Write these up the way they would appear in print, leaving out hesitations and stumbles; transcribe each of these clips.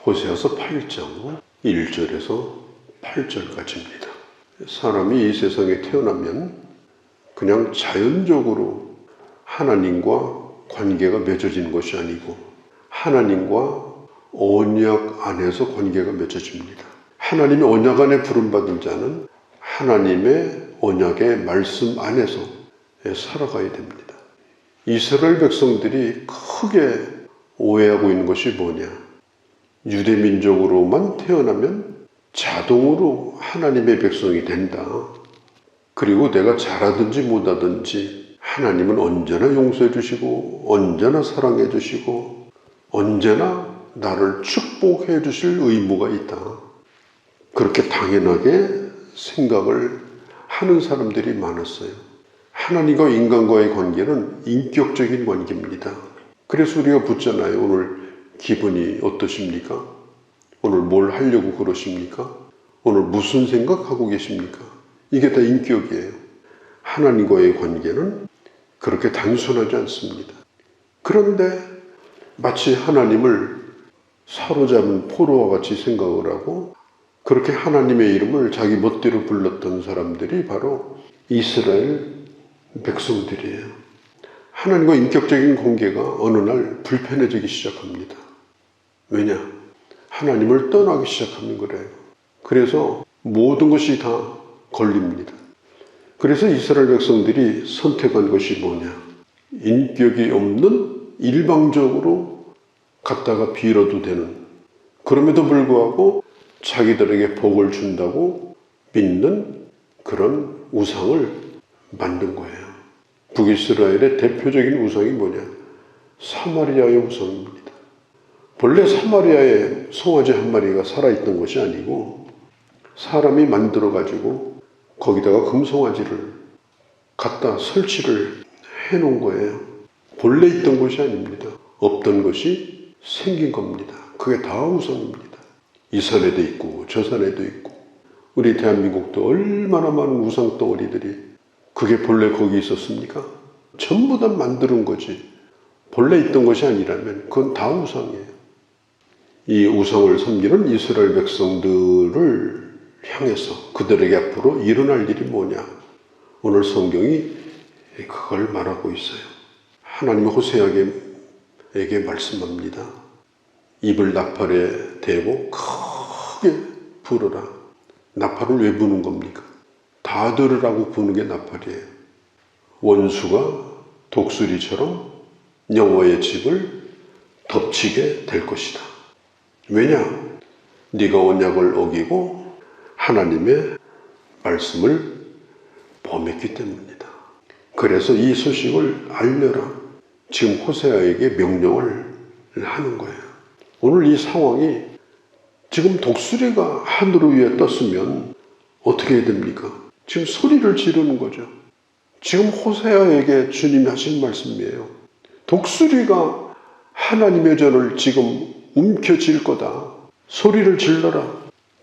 호세아서 8장 1절에서 8절까지입니다. 사람이 이 세상에 태어나면 그냥 자연적으로 하나님과 관계가 맺어지는 것이 아니고 하나님과 언약 안에서 관계가 맺어집니다. 하나님의 언약 안에 부름받은 자는 하나님의 언약의 말씀 안에서 살아가야 됩니다. 이스라엘 백성들이 크게 오해하고 있는 것이 뭐냐? 유대민족으로만 태어나면 자동으로 하나님의 백성이 된다. 그리고 내가 잘하든지 못하든지 하나님은 언제나 용서해 주시고 언제나 사랑해 주시고 언제나 나를 축복해 주실 의무가 있다. 그렇게 당연하게 생각을 하는 사람들이 많았어요. 하나님과 인간과의 관계는 인격적인 관계입니다. 그래서 우리가 묻잖아요. 오늘 기분이 어떠십니까? 오늘 뭘 하려고 그러십니까? 오늘 무슨 생각하고 계십니까? 이게 다 인격이에요. 하나님과의 관계는 그렇게 단순하지 않습니다. 그런데 마치 하나님을 사로잡은 포로와 같이 생각을 하고 그렇게 하나님의 이름을 자기 멋대로 불렀던 사람들이 바로 이스라엘 백성들이에요. 하나님과 인격적인 관계가 어느 날 불편해지기 시작합니다. 왜냐? 하나님을 떠나기 시작하는 거래요. 그래서 모든 것이 다 걸립니다. 그래서 이스라엘 백성들이 선택한 것이 뭐냐? 인격이 없는 일방적으로 갖다가 빌어도 되는, 그럼에도 불구하고 자기들에게 복을 준다고 믿는 그런 우상을 만든 거예요. 북이스라엘의 대표적인 우상이 뭐냐? 사마리아의 우상입니다. 본래 사마리아에 송아지 한 마리가 살아있던 것이 아니고 사람이 만들어가지고 거기다가 금송아지를 갖다 설치를 해놓은 거예요. 본래 있던 것이 아닙니다. 없던 것이 생긴 겁니다. 그게 다 우상입니다. 이 산에도 있고 저 산에도 있고 우리 대한민국도 얼마나 많은 우상 덩어리들이 그게 본래 거기 있었습니까? 전부 다 만드는 거지. 본래 있던 것이 아니라면 그건 다 우상이에요. 이 우상을 섬기는 이스라엘 백성들을 향해서 그들에게 앞으로 일어날 일이 뭐냐? 오늘 성경이 그걸 말하고 있어요. 하나님이 호세아에게 말씀합니다. 입을 나팔에 대고 크게 부르라. 나팔을 왜 부는 겁니까? 다 들으라고 부는 게 나팔이에요. 원수가 독수리처럼 여호와의 집을 덮치게 될 것이다. 왜냐? 네가 언약을 어기고 하나님의 말씀을 범했기 때문이다. 그래서 이 소식을 알려라. 지금 호세아에게 명령을 하는 거예요. 오늘 이 상황이 지금 독수리가 하늘 위에 떴으면 어떻게 해야 됩니까? 지금 소리를 지르는 거죠. 지금 호세아에게 주님이 하신 말씀이에요. 독수리가 하나님의 전을 지금 움켜쥘 거다. 소리를 질러라.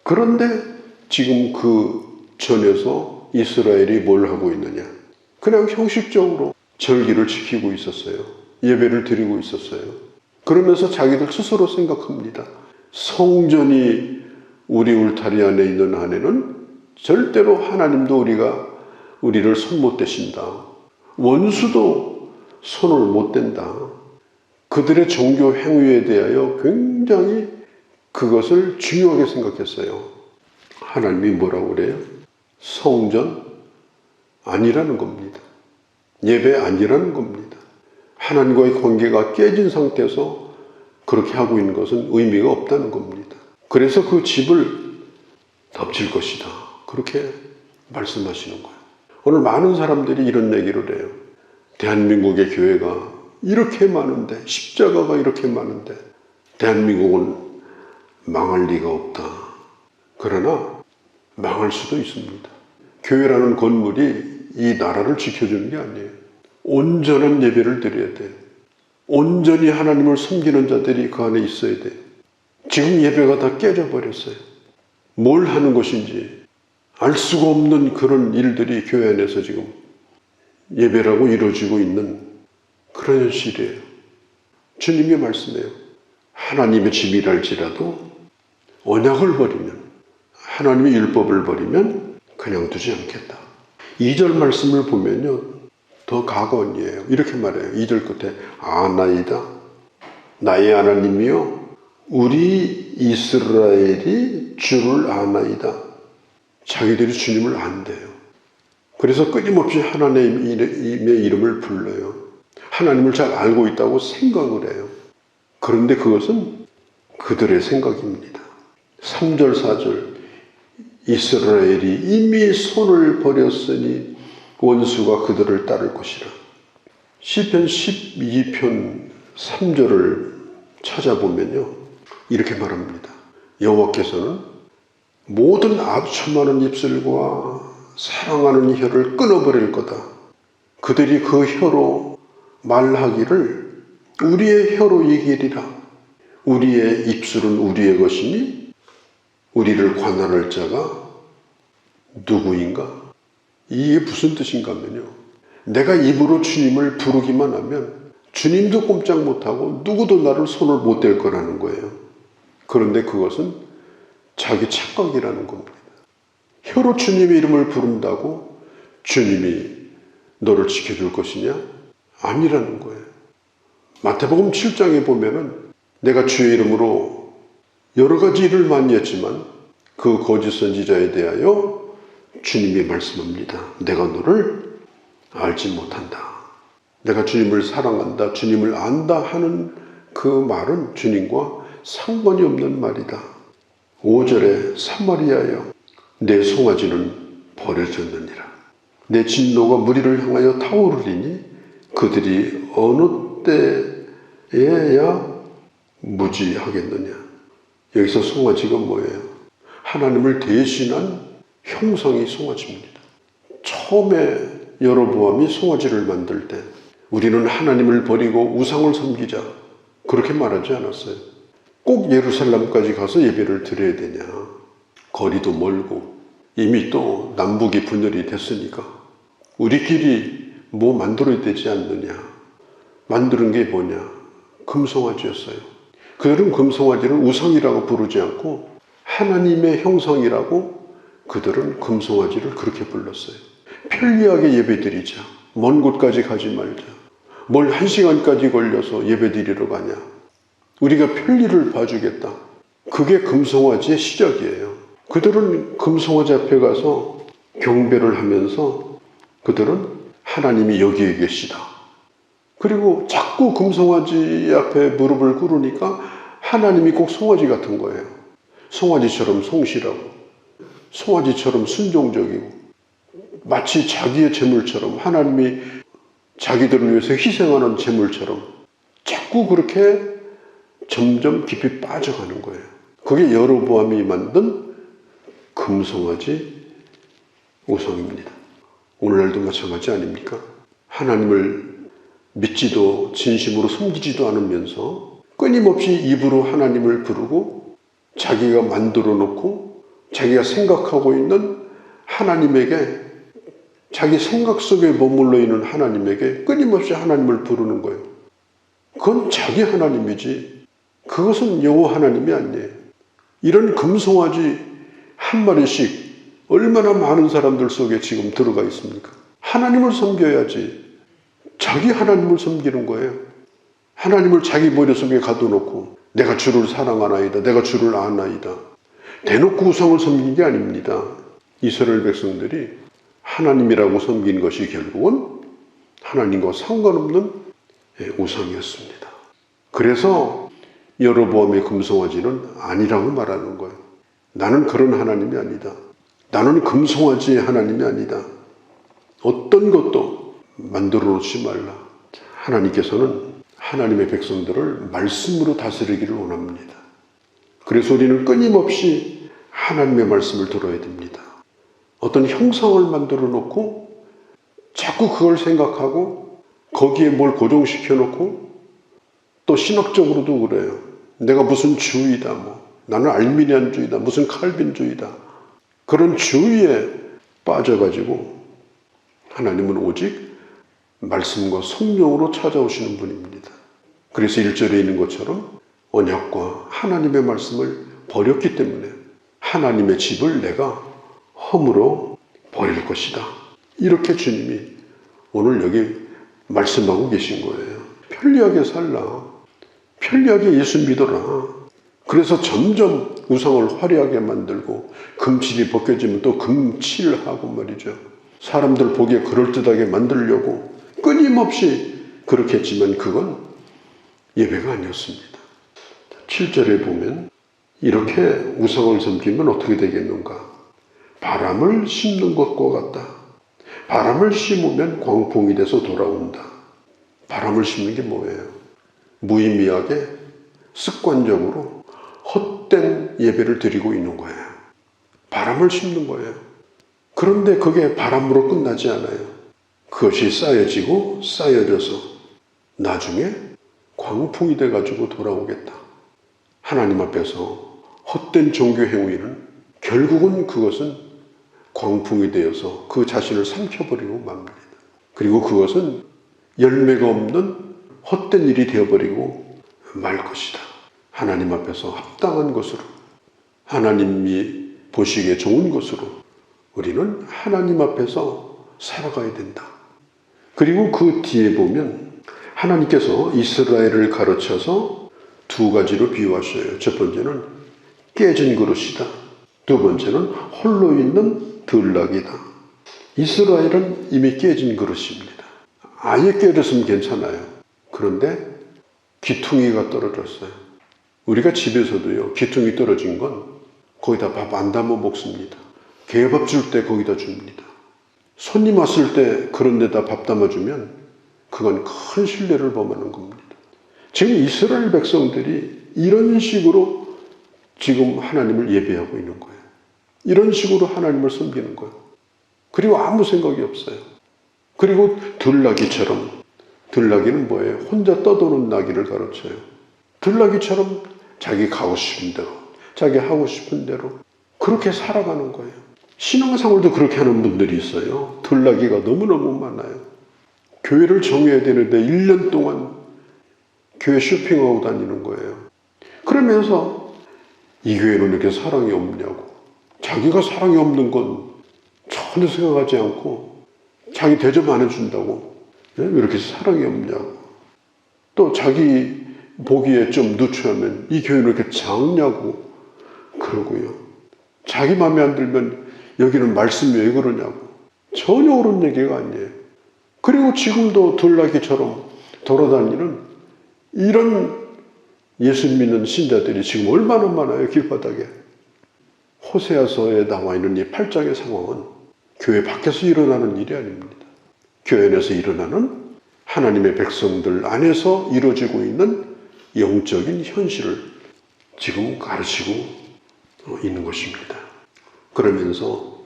그런데 지금 그 전에서 이스라엘이 뭘 하고 있느냐? 그냥 형식적으로 절기를 지키고 있었어요. 예배를 드리고 있었어요. 그러면서 자기들 스스로 생각합니다. 성전이 우리 울타리 안에 있는 한에는 절대로 하나님도 우리를 손 못 대신다. 원수도 손을 못 댄다. 그들의 종교 행위에 대하여 굉장히 그것을 중요하게 생각했어요. 하나님이 뭐라고 그래요? 성전 아니라는 겁니다. 예배 아니라는 겁니다. 하나님과의 관계가 깨진 상태에서 그렇게 하고 있는 것은 의미가 없다는 겁니다. 그래서 그 집을 덮칠 것이다. 그렇게 말씀하시는 거예요. 오늘 많은 사람들이 이런 얘기를 해요. 대한민국의 교회가 이렇게 많은데, 십자가가 이렇게 많은데 대한민국은 망할 리가 없다. 그러나 망할 수도 있습니다. 교회라는 건물이 이 나라를 지켜주는 게 아니에요. 온전한 예배를 드려야 돼요. 온전히 하나님을 섬기는 자들이 그 안에 있어야 돼요. 지금 예배가 다 깨져버렸어요. 뭘 하는 것인지 알 수가 없는 그런 일들이 교회 안에서 지금 예배라고 이루어지고 있는 그런 현실이에요. 주님이 말씀해요. 하나님의 집이랄지라도 언약을 버리면, 하나님의 율법을 버리면 그냥 두지 않겠다. 2절 말씀을 보면요, 더 가건이에요. 이렇게 말해요. 2절 끝에 아나이다. 나의 하나님이여 우리 이스라엘이 주를 아나이다. 자기들이 주님을 안대요. 그래서 끊임없이 하나님의 이름을 불러요. 하나님을 잘 알고 있다고 생각을 해요. 그런데 그것은 그들의 생각입니다. 3절 4절 이스라엘이 이미 손을 버렸으니 원수가 그들을 따를 것이라. 시편 12편 3절을 찾아보면요, 이렇게 말합니다. 여호와께서는 모든 압축하는 입술과 사랑하는 혀를 끊어버릴 거다. 그들이 그 혀로 말하기를 우리의 혀로 얘기리라. 우리의 입술은 우리의 것이니 우리를 관할할 자가 누구인가? 이게 무슨 뜻인가 하면요, 내가 입으로 주님을 부르기만 하면 주님도 꼼짝 못하고 누구도 나를 손을 못 댈 거라는 거예요. 그런데 그것은 자기 착각이라는 겁니다. 혀로 주님의 이름을 부른다고 주님이 너를 지켜줄 것이냐? 아니라는 거예요. 마태복음 7장에 보면은 내가 주의 이름으로 여러 가지 일을 많이 했지만 그 거짓 선지자에 대하여 주님이 말씀합니다. 내가 너를 알지 못한다. 내가 주님을 사랑한다, 주님을 안다 하는 그 말은 주님과 상관이 없는 말이다. 5절에 사마리아여 내 송아지는 버려졌느니라. 내 진노가 무리를 향하여 타오르리니 그들이 어느 때에야 무지하겠느냐. 여기서 송아지가 뭐예요? 하나님을 대신한 형상이 송아지입니다. 처음에 여로보암이 송아지를 만들 때 우리는 하나님을 버리고 우상을 섬기자 그렇게 말하지 않았어요. 꼭 예루살렘까지 가서 예배를 드려야 되냐. 거리도 멀고 이미 또 남북이 분열이 됐으니까 우리끼리 뭐 만들어야 되지 않느냐. 만드는 게 뭐냐? 금송아지였어요. 그들은 금송아지를 우상이라고 부르지 않고 하나님의 형상이라고 그들은 금송아지를 그렇게 불렀어요. 편리하게 예배드리자. 먼 곳까지 가지 말자. 뭘 1시간까지 걸려서 예배드리러 가냐. 우리가 편리를 봐주겠다. 그게 금송아지의 시작이에요. 그들은 금송아지 앞에 가서 경배를 하면서 그들은 하나님이 여기에 계시다. 그리고 자꾸 금송아지 앞에 무릎을 꿇으니까 하나님이 꼭 송아지 같은 거예요. 송아지처럼 성실하고 송아지처럼 순종적이고 마치 자기의 재물처럼 하나님이 자기들을 위해서 희생하는 재물처럼 자꾸 그렇게 점점 깊이 빠져가는 거예요. 그게 여로보암이 만든 금송아지 우상입니다. 오늘날도 마찬가지 아닙니까? 하나님을 믿지도 진심으로 섬기지도 않으면서 끊임없이 입으로 하나님을 부르고 자기가 만들어 놓고 자기가 생각하고 있는 하나님에게 자기 생각 속에 머물러 있는 하나님에게 끊임없이 하나님을 부르는 거예요. 그건 자기 하나님이지 그것은 여호와 하나님이 아니에요. 이런 금송아지 한 마리씩 얼마나 많은 사람들 속에 지금 들어가 있습니까? 하나님을 섬겨야지. 자기 하나님을 섬기는 거예요. 하나님을 자기 머릿속에 가둬놓고 내가 주를 사랑하나이다. 내가 주를 아나이다. 대놓고 우상을 섬긴 게 아닙니다. 이스라엘 백성들이 하나님이라고 섬긴 것이 결국은 하나님과 상관없는 우상이었습니다. 그래서 여로보암의 금송아지는 아니라고 말하는 거예요. 나는 그런 하나님이 아니다. 나는 금송아지의 하나님이 아니다. 어떤 것도 만들어 놓지 말라. 하나님께서는 하나님의 백성들을 말씀으로 다스리기를 원합니다. 그래서 우리는 끊임없이 하나님의 말씀을 들어야 됩니다. 어떤 형상을 만들어 놓고 자꾸 그걸 생각하고 거기에 뭘 고정시켜 놓고 또 신학적으로도 그래요. 내가 무슨 주의다, 나는 알미니안주의다, 무슨 칼빈주의다. 그런 주의에 빠져가지고 하나님은 오직 말씀과 성령으로 찾아오시는 분입니다. 그래서 1절에 있는 것처럼 언약과 하나님의 말씀을 버렸기 때문에 하나님의 집을 내가 허물어 버릴 것이다. 이렇게 주님이 오늘 여기 말씀하고 계신 거예요. 편리하게 살라. 편리하게 예수 믿어라. 그래서 점점 우상을 화려하게 만들고 금칠이 벗겨지면 또 금칠하고 말이죠. 사람들 보기에 그럴듯하게 만들려고 끊임없이 그렇게 했지만 그건 예배가 아니었습니다. 7절에 보면 이렇게 우상을 섬기면 어떻게 되겠는가? 바람을 심는 것과 같다. 바람을 심으면 광풍이 돼서 돌아온다. 바람을 심는 게 뭐예요? 무의미하게 습관적으로 헛된 예배를 드리고 있는 거예요. 바람을 심는 거예요. 그런데 그게 바람으로 끝나지 않아요. 그것이 쌓여지고 쌓여져서 나중에 광풍이 돼가지고 돌아오겠다. 하나님 앞에서 헛된 종교 행위는 결국은 그것은 광풍이 되어서 그 자신을 삼켜버리고 맙니다. 그리고 그것은 열매가 없는 헛된 일이 되어버리고 말 것이다. 하나님 앞에서 합당한 것으로, 하나님이 보시기에 좋은 것으로 우리는 하나님 앞에서 살아가야 된다. 그리고 그 뒤에 보면 하나님께서 이스라엘을 가르쳐서 두 가지로 비유하셔요. 첫 번째는 깨진 그릇이다. 두 번째는 홀로 있는 들락이다. 이스라엘은 이미 깨진 그릇입니다. 아예 깨졌으면 괜찮아요. 그런데 기퉁이가 떨어졌어요. 우리가 집에서도요, 기퉁이 떨어진 건 거기다 밥 안 담아 먹습니다. 개밥 줄 때 거기다 줍니다. 손님 왔을 때 그런 데다 밥 담아주면 그건 큰 신뢰를 범하는 겁니다. 지금 이스라엘 백성들이 이런 식으로 지금 하나님을 예배하고 있는 거예요. 이런 식으로 하나님을 섬기는 거예요. 그리고 아무 생각이 없어요. 그리고 들나귀처럼, 들나귀는 뭐예요? 혼자 떠도는 나귀를 가르쳐요. 들나귀처럼 자기 가고 싶은 대로, 자기 하고 싶은 대로 그렇게 살아가는 거예요. 신앙생활도 그렇게 하는 분들이 있어요. 들나귀가 너무너무 많아요. 교회를 정해야 되는데 1년 동안 교회 쇼핑하고 다니는 거예요. 그러면서 이 교회는 이렇게 사랑이 없냐고. 자기가 사랑이 없는 건 전혀 생각하지 않고 자기 대접 안 해준다고. 왜 이렇게 사랑이 없냐고. 또 자기 보기에 좀 누추하면 이 교회는 이렇게 작냐고 그러고요. 자기 마음에 안 들면 여기는 말씀이 왜 그러냐고. 전혀 옳은 얘기가 아니에요. 그리고 지금도 들나귀처럼 돌아다니는 이런 예수 믿는 신자들이 지금 얼마나 많아요, 길바닥에. 호세아서에 나와 있는 이 8장의 상황은 교회 밖에서 일어나는 일이 아닙니다. 교회 안에서 일어나는 하나님의 백성들 안에서 이루어지고 있는 영적인 현실을 지금 가르치고 있는 것입니다. 그러면서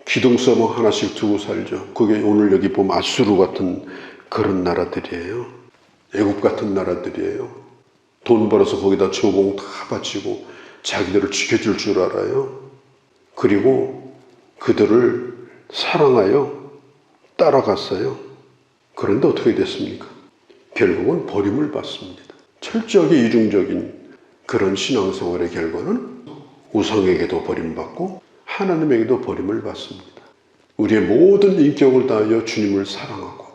기둥서먹 하나씩 두고 살죠. 그게 오늘 여기 보면 아수르 같은 그런 나라들이에요. 애국 같은 나라들이에요. 돈 벌어서 거기다 조공 다 바치고 자기들을 지켜줄 줄 알아요. 그리고 그들을 사랑하여 따라갔어요. 그런데 어떻게 됐습니까? 결국은 버림을 받습니다. 철저하게 이중적인 그런 신앙생활의 결과는 우상에게도 버림받고 하나님에게도 버림을 받습니다. 우리의 모든 인격을 다하여 주님을 사랑하고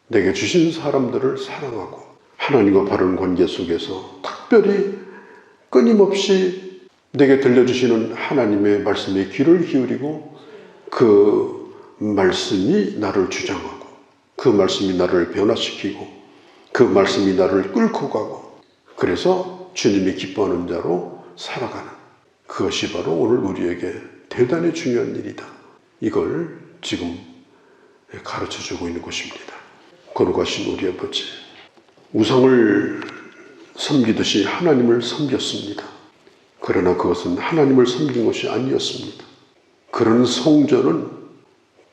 내게 주신 사람들을 사랑하고 하나님과 바른 관계 속에서 특별히 끊임없이 내게 들려주시는 하나님의 말씀에 귀를 기울이고 그 말씀이 나를 주장하고 그 말씀이 나를 변화시키고 그 말씀이 나를 끌고 가고 그래서 주님이 기뻐하는 자로 살아가는 그것이 바로 오늘 우리에게 대단히 중요한 일이다. 이걸 지금 가르쳐주고 있는 것입니다. 거룩하신 우리 아버지, 우상을 섬기듯이 하나님을 섬겼습니다. 그러나 그것은 하나님을 섬긴 것이 아니었습니다. 그런 성전은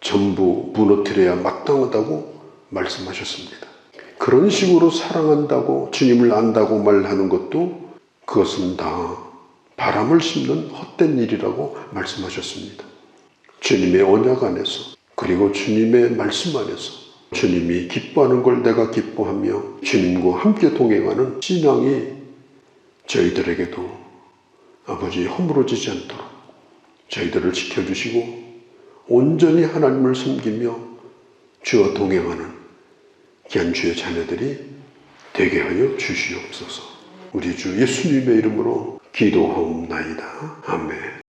전부 무너뜨려야 마땅하다고 말씀하셨습니다. 그런 식으로 사랑한다고 주님을 안다고 말하는 것도 그것은 다 바람을 심는 헛된 일이라고 말씀하셨습니다. 주님의 언약 안에서 그리고 주님의 말씀 안에서 주님이 기뻐하는 걸 내가 기뻐하며 주님과 함께 동행하는 신앙이 저희들에게도 아버지 허물어지지 않도록 저희들을 지켜주시고 온전히 하나님을 섬기며 주와 동행하는 귀한 주의 자녀들이 되게 하여 주시옵소서. 우리 주 예수님의 이름으로 기도하옵나이다. 아멘.